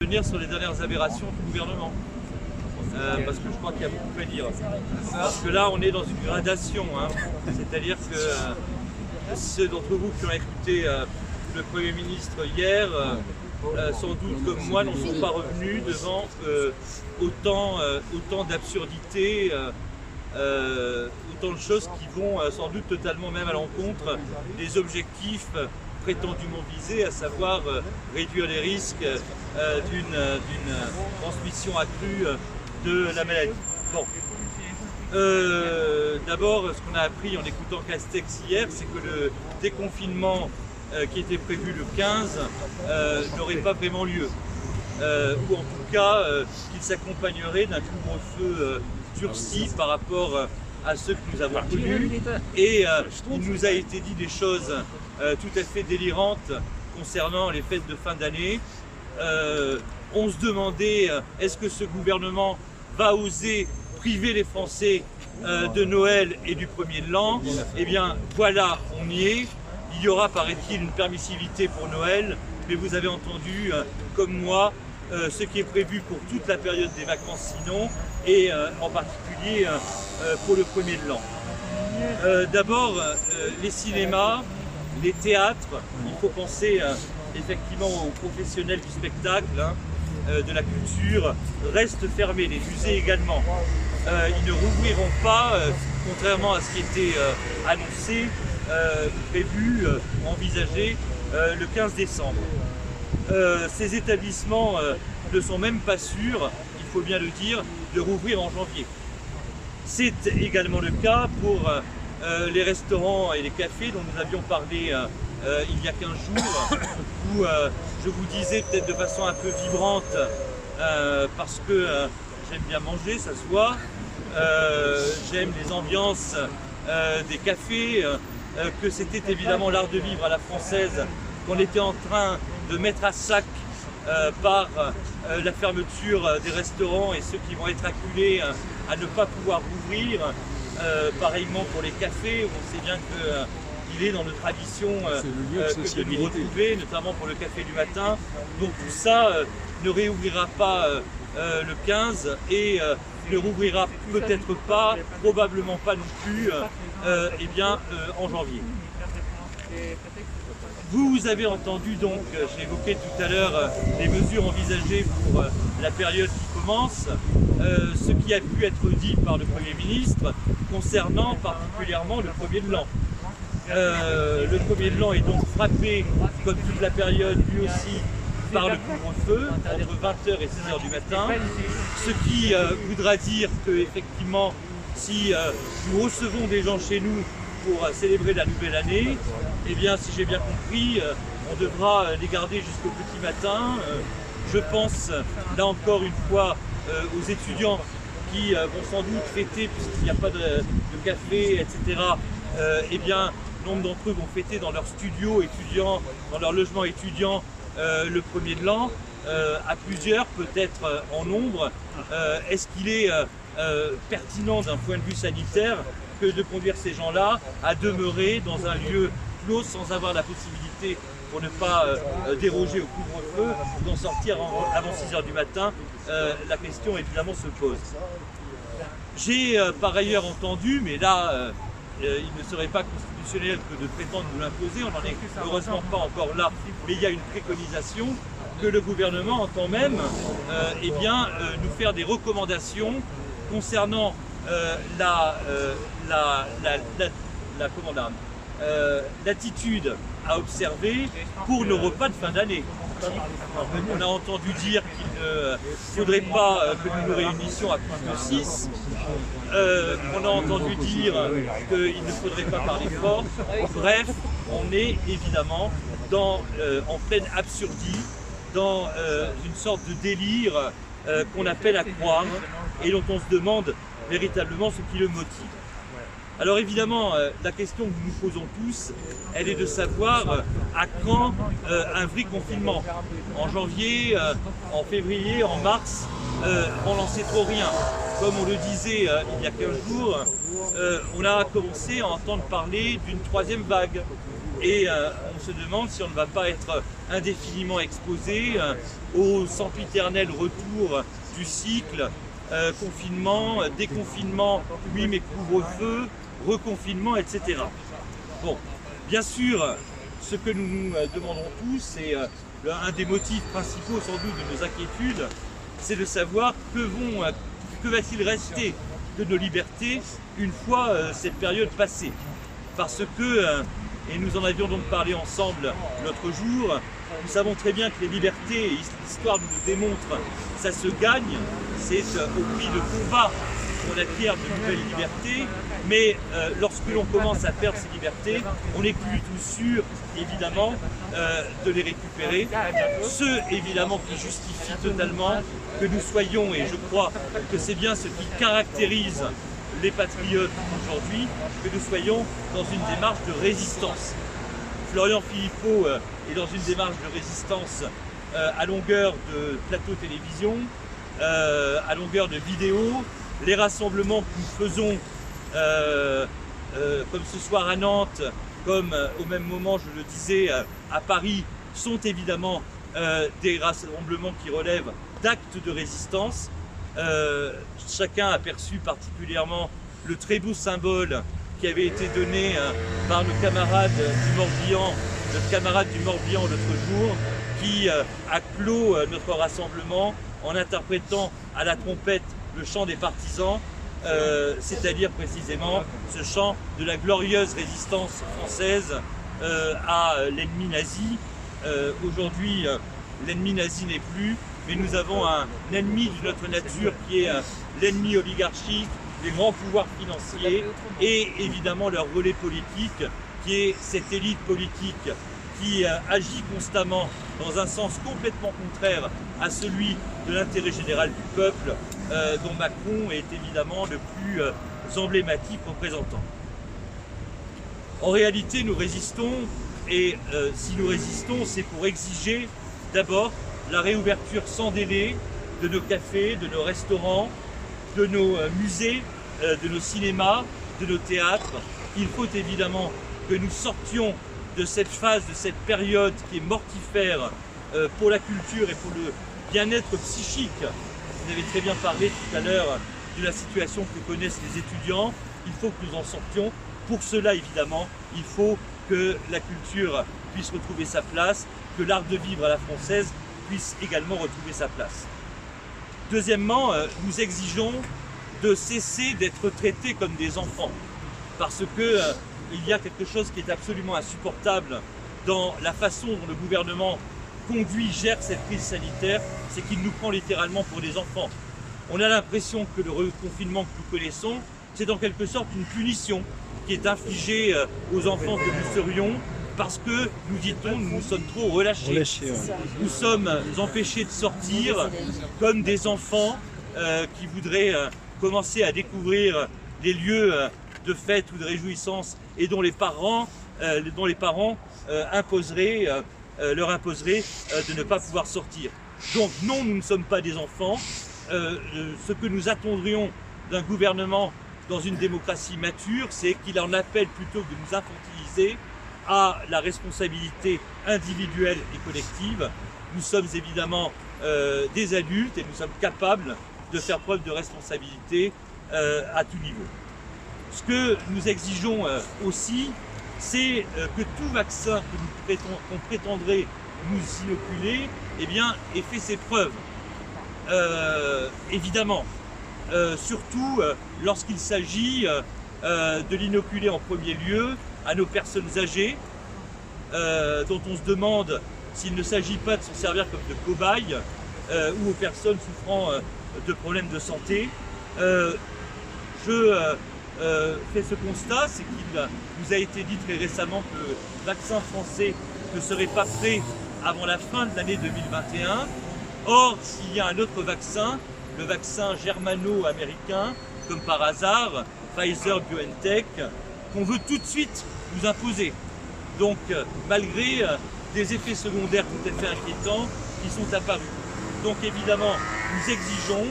Venir sur les dernières aberrations du gouvernement, parce que je crois qu'il y a beaucoup à dire. Parce que là, on est dans une gradation, hein. C'est-à-dire que ceux d'entre vous qui ont écouté le Premier ministre hier, sans doute comme moi, n'en sont pas revenus devant autant d'absurdités, autant de choses qui vont sans doute totalement même à l'encontre des objectifs prétendument visés, à savoir réduire les risques d'une transmission accrue de la maladie. Bon. D'abord, ce qu'on a appris en écoutant Castex hier, c'est que le déconfinement qui était prévu le 15 n'aurait pas vraiment lieu. Ou en tout cas, qu'il s'accompagnerait d'un couvre-feu durci par rapport à ceux que nous avons connus. Et il nous a été dit des choses tout à fait délirantes concernant les fêtes de fin d'année. On se demandait, est-ce que ce gouvernement va oser priver les Français de Noël et du premier de l'an? Eh bien voilà, on y est. Il y aura, paraît-il, une permissivité pour Noël, mais vous avez entendu, comme moi, ce qui est prévu pour toute la période des vacances sinon, et en particulier pour le premier de l'an. D'abord, les cinémas, les théâtres, il faut penser effectivement aux professionnels du spectacle, hein, de la culture, restent fermés, les musées également. Ils ne rouvriront pas, contrairement à ce qui était annoncé, prévu, envisagé le 15 décembre. Ces établissements ne sont même pas sûrs, il faut bien le dire, de rouvrir en janvier. C'est également le cas pour les restaurants et les cafés dont nous avions parlé il y a 15 jours, où je vous disais peut-être de façon un peu vibrante, parce que j'aime bien manger, ça se voit, j'aime les ambiances des cafés, que c'était évidemment l'art de vivre à la française, qu'on était en train de mettre à sac par la fermeture des restaurants et ceux qui vont être acculés à ne pas pouvoir rouvrir. Pareillement pour les cafés, on sait bien qu'il est dans nos traditions que de nous retrouver, notamment pour le café du matin. Donc tout ça ne réouvrira pas le 15 et ne rouvrira peut-être pas, probablement pas non plus, en janvier. Vous avez entendu donc, j'ai évoqué tout à l'heure les mesures envisagées pour la période qui commence, ce qui a pu être dit par le Premier ministre concernant particulièrement le premier de l'an. Le premier de l'an est donc frappé, comme toute la période, lui aussi, par le couvre-feu, entre 20h et 6h du matin, ce qui voudra dire que, effectivement, si nous recevons des gens chez nous pour célébrer la nouvelle année, eh bien, si j'ai bien compris, on devra les garder jusqu'au petit matin. Je pense, là encore une fois, aux étudiants qui vont sans doute fêter, puisqu'il n'y a pas de café, etc. Eh bien, nombre d'entre eux vont fêter dans leur studio étudiant, dans leur logement étudiant, le premier de l'an, à plusieurs, peut-être en nombre. Est-ce qu'il est pertinent d'un point de vue sanitaire que de conduire ces gens-là à demeurer dans un lieu clos sans avoir la possibilité, pour ne pas déroger au couvre-feu, d'en sortir avant 6h du matin? La question évidemment se pose. J'ai par ailleurs entendu, mais là il ne serait pas constitutionnel que de prétendre nous l'imposer, on n'en est heureusement pas encore là, mais il y a une préconisation que le gouvernement entend même nous faire des recommandations concernant l'attitude à observer pour nos repas de fin d'année. On a entendu dire qu'il ne faudrait pas que nous nous réunissions à plus de 6. On a entendu dire qu'il ne faudrait pas parler fort. Bref, on est évidemment en pleine absurdie, dans une sorte de délire qu'on appelle à croire et dont on se demande véritablement ce qui le motive. Alors évidemment, la question que nous nous posons tous, elle est de savoir à quand un vrai confinement. En janvier, en février, en mars, on n'en sait trop rien. Comme on le disait il y a 15 jours, on a commencé à entendre parler d'une troisième vague. Et on se demande si on ne va pas être indéfiniment exposé au sempiternel retour du cycle, confinement, déconfinement, oui mais couvre-feu, reconfinement, etc. Bon, bien sûr, ce que nous nous demandons tous, et un des motifs principaux sans doute de nos inquiétudes, c'est de savoir que va-t-il rester de nos libertés une fois cette période passée. Parce que, et nous en avions donc parlé ensemble l'autre jour, nous savons très bien que les libertés, et l'histoire nous le démontre, ça se gagne, c'est au prix de combats qu'on acquiert de nouvelles libertés, mais lorsque l'on commence à perdre ces libertés, on n'est plus du tout sûr, évidemment, de les récupérer. Ce, évidemment, qui justifie totalement que nous soyons, et je crois que c'est bien ce qui caractérise les patriotes aujourd'hui, que nous soyons dans une démarche de résistance. Florian Philippot est dans une démarche de résistance à longueur de plateau télévision, à longueur de vidéos. Les rassemblements que nous faisons, comme ce soir à Nantes, comme au même moment, je le disais, à Paris, sont évidemment des rassemblements qui relèvent d'actes de résistance. Chacun a perçu particulièrement le très beau symbole qui avait été donné par nos camarades du Morbihan, notre camarade du Morbihan l'autre jour, qui a clos notre rassemblement en interprétant à la trompette le chant des partisans, c'est-à-dire précisément ce chant de la glorieuse résistance française à l'ennemi nazi. Aujourd'hui, l'ennemi nazi n'est plus, mais nous avons un ennemi de notre nature qui est l'ennemi oligarchique, les grands pouvoirs financiers et évidemment leur relais politique, qui est cette élite politique qui agit constamment dans un sens complètement contraire à celui de l'intérêt général du peuple, dont Macron est évidemment le plus emblématique représentant. En réalité, nous résistons, et si nous résistons, c'est pour exiger d'abord la réouverture sans délai de nos cafés, de nos restaurants, de nos musées, de nos cinémas, de nos théâtres. Il faut évidemment que nous sortions de cette phase, de cette période qui est mortifère pour la culture et pour le bien-être psychique. Vous avez très bien parlé tout à l'heure de la situation que connaissent les étudiants. Il faut que nous en sortions. Pour cela, évidemment, il faut que la culture puisse retrouver sa place, que l'art de vivre à la française puisse également retrouver sa place. Deuxièmement, nous exigeons de cesser d'être traités comme des enfants, parce que il y a quelque chose qui est absolument insupportable dans la façon dont le gouvernement gère cette crise sanitaire, c'est qu'il nous prend littéralement pour des enfants. On a l'impression que le reconfinement que nous connaissons, c'est en quelque sorte une punition qui est infligée aux enfants que nous serions, parce que, nous dit-on, nous nous sommes trop relâchés. Nous sommes empêchés de sortir comme des enfants qui voudraient commencer à découvrir les lieux de fête ou de réjouissance et dont les parents leur imposeraient de ne pas pouvoir sortir. Donc non, nous ne sommes pas des enfants. Ce que nous attendrions d'un gouvernement dans une démocratie mature, c'est qu'il en appelle plutôt que de nous infantiliser à la responsabilité individuelle et collective. Nous sommes évidemment des adultes et nous sommes capables de faire preuve de responsabilité à tout niveau. Ce que nous exigeons aussi, c'est que tout vaccin qu'on prétendrait nous inoculer, eh bien, ait fait ses preuves. Évidemment, surtout lorsqu'il s'agit de l'inoculer en premier lieu à nos personnes âgées, dont on se demande s'il ne s'agit pas de s'en servir comme de cobayes, ou aux personnes souffrant de problèmes de santé. Je fais ce constat, c'est qu'il nous a été dit très récemment que le vaccin français ne serait pas prêt avant la fin de l'année 2021. Or, s'il y a un autre vaccin, le vaccin germano-américain, comme par hasard, Pfizer-BioNTech, qu'on veut tout de suite nous imposer. Donc, malgré des effets secondaires tout à fait inquiétants qui sont apparus. Donc, évidemment, nous exigeons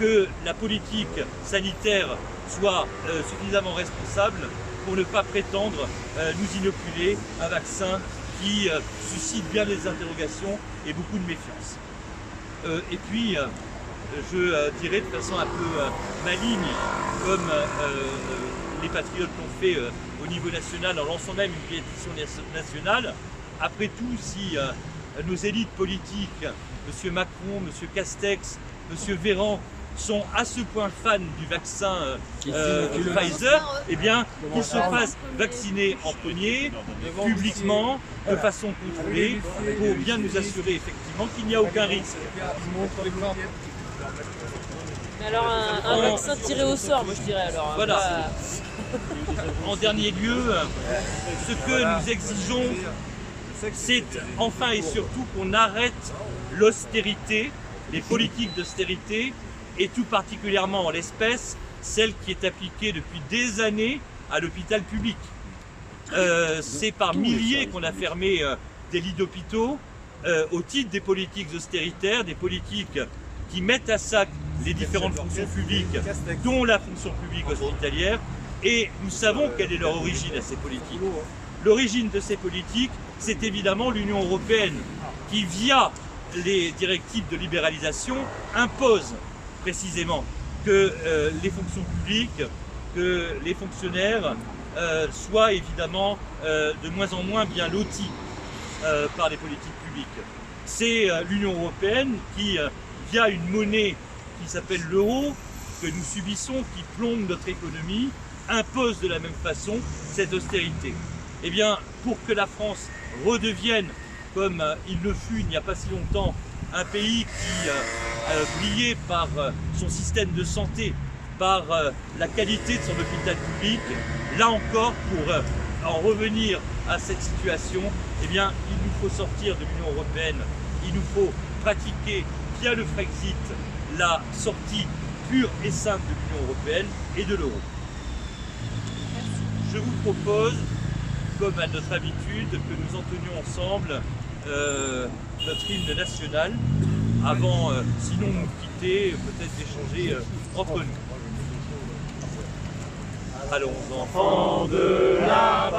que la politique sanitaire soit suffisamment responsable pour ne pas prétendre nous inoculer un vaccin qui suscite bien des interrogations et beaucoup de méfiance. Et puis, je dirais de façon un peu maligne, comme les patriotes l'ont fait au niveau national en lançant même une pétition nationale, après tout, si nos élites politiques, M. Macron, M. Castex, M. Véran, sont à ce point fans du vaccin Pfizer, eh bien, qu'ils se fassent vacciner en premier, publiquement, de façon contrôlée, pour bien nous assurer effectivement qu'il n'y a aucun risque. Mais alors un vaccin tiré au sort, moi je dirais alors. Voilà. En dernier lieu, ce que nous exigeons, c'est enfin et surtout qu'on arrête l'austérité, les politiques d'austérité, et tout particulièrement en l'espèce, celle qui est appliquée depuis des années à l'hôpital public. C'est par milliers qu'on a fermé des lits d'hôpitaux au titre des politiques austéritaires, des politiques qui mettent à sac les différentes fonctions publiques, dont la fonction publique hospitalière, et nous savons quelle est leur origine à ces politiques. L'origine de ces politiques, c'est évidemment l'Union européenne, qui via les directives de libéralisation impose précisément que les fonctions publiques, que les fonctionnaires soient évidemment de moins en moins bien lotis par les politiques publiques. C'est l'Union européenne qui, via une monnaie qui s'appelle l'euro, que nous subissons, qui plombe notre économie, impose de la même façon cette austérité. Eh bien, pour que la France redevienne, comme il le fut il n'y a pas si longtemps, un pays qui brillait par son système de santé, par la qualité de son hôpital public, là encore, pour en revenir à cette situation, eh bien, il nous faut sortir de l'Union européenne, il nous faut pratiquer via le Frexit la sortie pure et simple de l'Union européenne et de l'euro. Je vous propose, comme à notre habitude, que nous entenions ensemble notre hymne national avant, sinon de nous quitter, peut-être d'échanger entre nous. Allons, enfants de la